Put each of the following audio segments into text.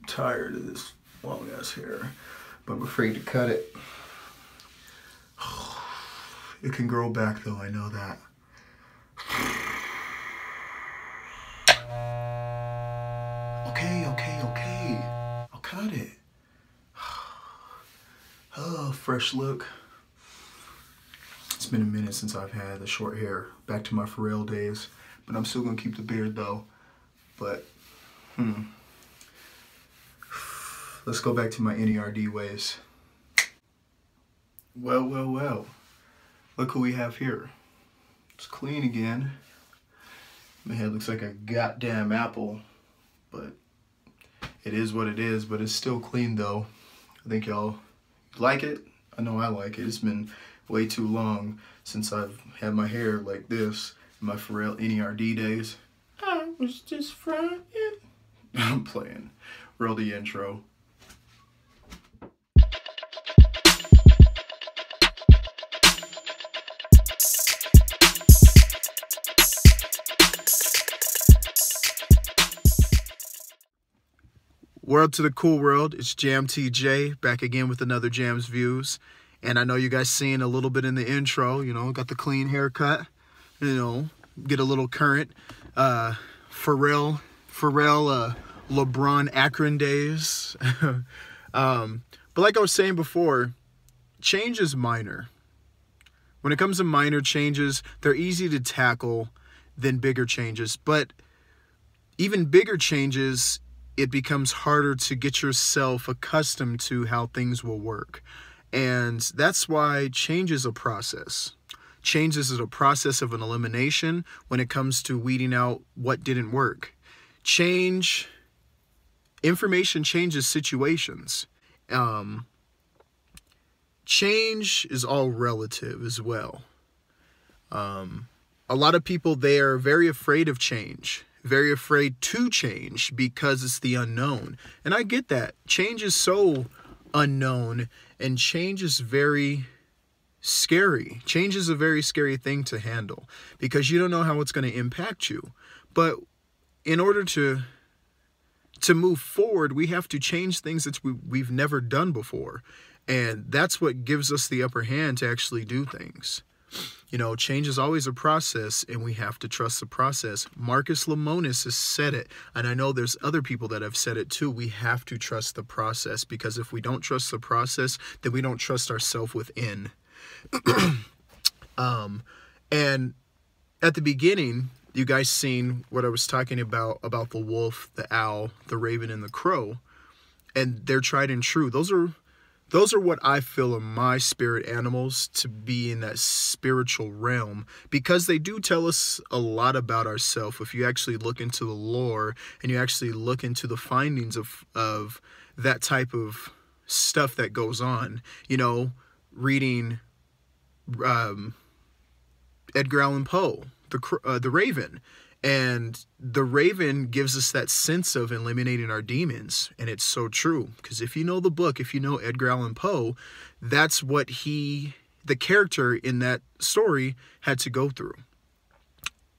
tired of this long ass hair, but I'm afraid to cut it. It can grow back though, I know that. Okay. I'll cut it. Oh, fresh look. It's been a minute since I've had the short hair. Back to my Pharrell days. But I'm still gonna keep the beard though. But, let's go back to my n.e.r.d. ways. Well. Look who we have here. It's clean again. My head looks like a goddamn apple. But it is what it is. But it's still clean though. I think y'all like it. I know I like it. It's been way too long since I've had my hair like this in my Pharrell n.e.r.d. days. I was just frying. I'm playing. Roll the intro. World to the cool world, it's Jam TJ, back again with another Jam's Views. And I know you guys seen a little bit in the intro, you know, got the clean haircut, you know, get a little current. Pharrell, LeBron Akron days. But like I was saying before, change is minor. When it comes to minor changes, they're easy to tackle than bigger changes. But even bigger changes, it becomes harder to get yourself accustomed to how things will work. And that's why change is a process. Change is a process of an elimination when it comes to weeding out what didn't work. Information changes situations. Change is all relative as well. A lot of people, they are very afraid of change. Very afraid to change because it's the unknown. And I get that. Change is so unknown and change is very scary. Change is a very scary thing to handle because you don't know how it's going to impact you. But in order to move forward, we have to change things that we've never done before. And that's what gives us the upper hand to actually do things. You know, change is always a process, and we have to trust the process. Marcus Lemonis has said it, and I know there's other people that have said it too. We have to trust the process, because if we don't trust the process, then we don't trust ourselves within. And at the beginning, you guys seen what I was talking about the wolf, the owl, the raven, and the crow, and they're tried and true. Those are what I feel are my spirit animals, to be in that spiritual realm, because they do tell us a lot about ourselves. If you actually look into the lore and you actually look into the findings of that type of stuff that goes on, you know, reading Edgar Allan Poe, the Raven. And the Raven gives us that sense of eliminating our demons. And it's so true. Because if you know the book, if you know Edgar Allan Poe, that's what the character in that story had to go through.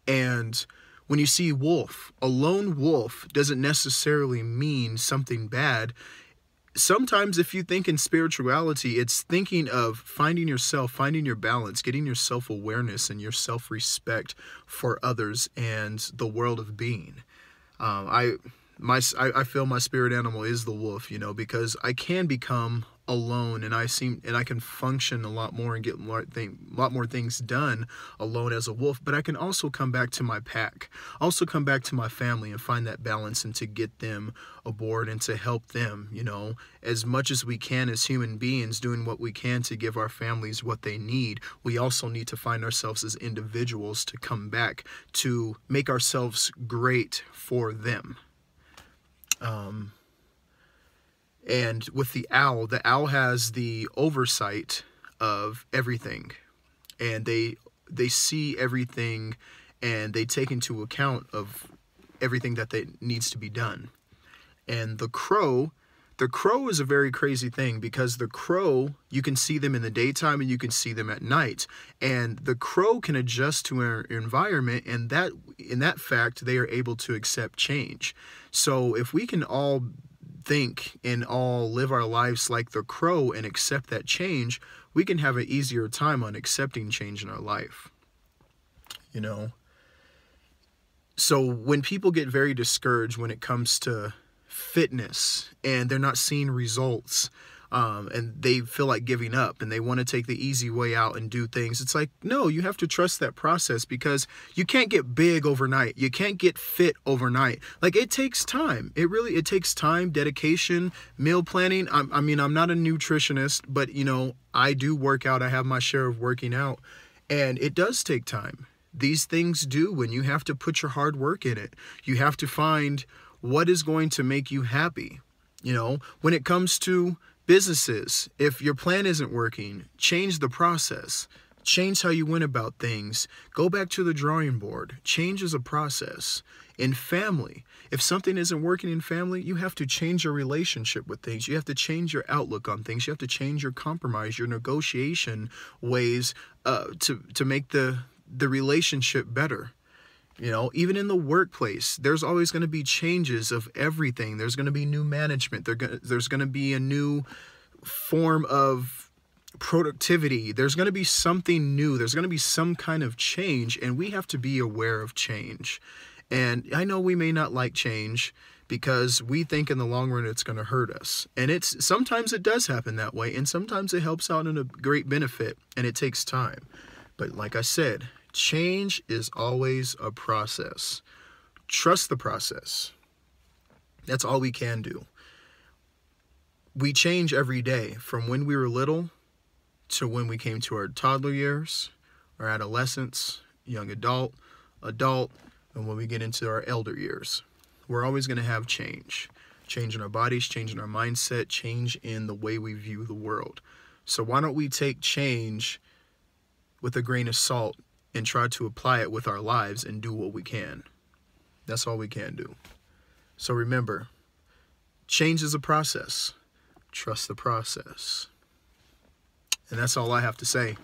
And when you see wolf, a lone wolf doesn't necessarily mean something bad. Sometimes if you think in spirituality, it's thinking of finding yourself, finding your balance, getting your self-awareness and your self-respect for others and the world of being. I feel my spirit animal is the wolf, you know, because I can become alone and I can function a lot more and get a lot more things done alone as a wolf, but I can also come back to my pack, also come back to my family and find that balance and to get them aboard and to help them, you know, as much as we can as human beings, doing what we can to give our families what they need. We also need to find ourselves as individuals to come back to make ourselves great for them. And with the owl has the oversight of everything, and they see everything, and they take into account of everything that needs to be done. And the crow is a very crazy thing, because the crow, you can see them in the daytime and you can see them at night, and the crow can adjust to our environment, and in that fact they are able to accept change. So if we can all think and all live our lives like the crow and accept that change, we can have an easier time on accepting change in our life. You know? So when people get very discouraged when it comes to fitness and they're not seeing results, and they feel like giving up and they want to take the easy way out and do things, it's like, no, you have to trust that process, because you can't get big overnight. You can't get fit overnight. Like, it takes time. It takes time, dedication, meal planning. I mean, I'm not a nutritionist, but you know, I do work out. I have my share of working out, and it does take time. These things do, and you have to put your hard work in it. You have to find what is going to make you happy. You know, when it comes to businesses, if your plan isn't working, change the process. Change how you went about things. Go back to the drawing board. Change is a process. In family, if something isn't working in family, you have to change your relationship with things. You have to change your outlook on things. You have to change your compromise, your negotiation ways to make the relationship better. You know, even in the workplace, there's always going to be changes of everything. There's going to be new management. There's going to be a new form of productivity. There's going to be something new. There's going to be some kind of change, and we have to be aware of change. And I know we may not like change because we think in the long run it's going to hurt us. And sometimes it does happen that way, and sometimes it helps out in a great benefit, and it takes time. But like I said, change is always a process. Trust the process. That's all we can do. We change every day, from when we were little to when we came to our toddler years, our adolescence, young adult, and when we get into our elder years. We're always going to have change. Change in our bodies, change in our mindset, change in the way we view the world. So why don't we take change with a grain of salt and try to apply it with our lives and do what we can. That's all we can do. So remember, change is a process. Trust the process. And that's all I have to say.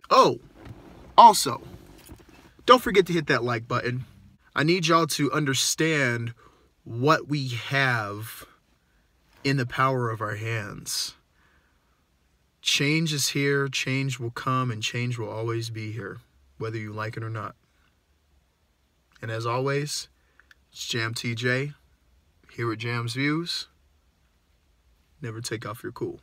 Oh, also, don't forget to hit that like button. I need y'all to understand what we have in the power of our hands. Change is here, change will come, and change will always be here, whether you like it or not. And as always, it's Jam TJ, here at Jam's Views. Never take off your cool.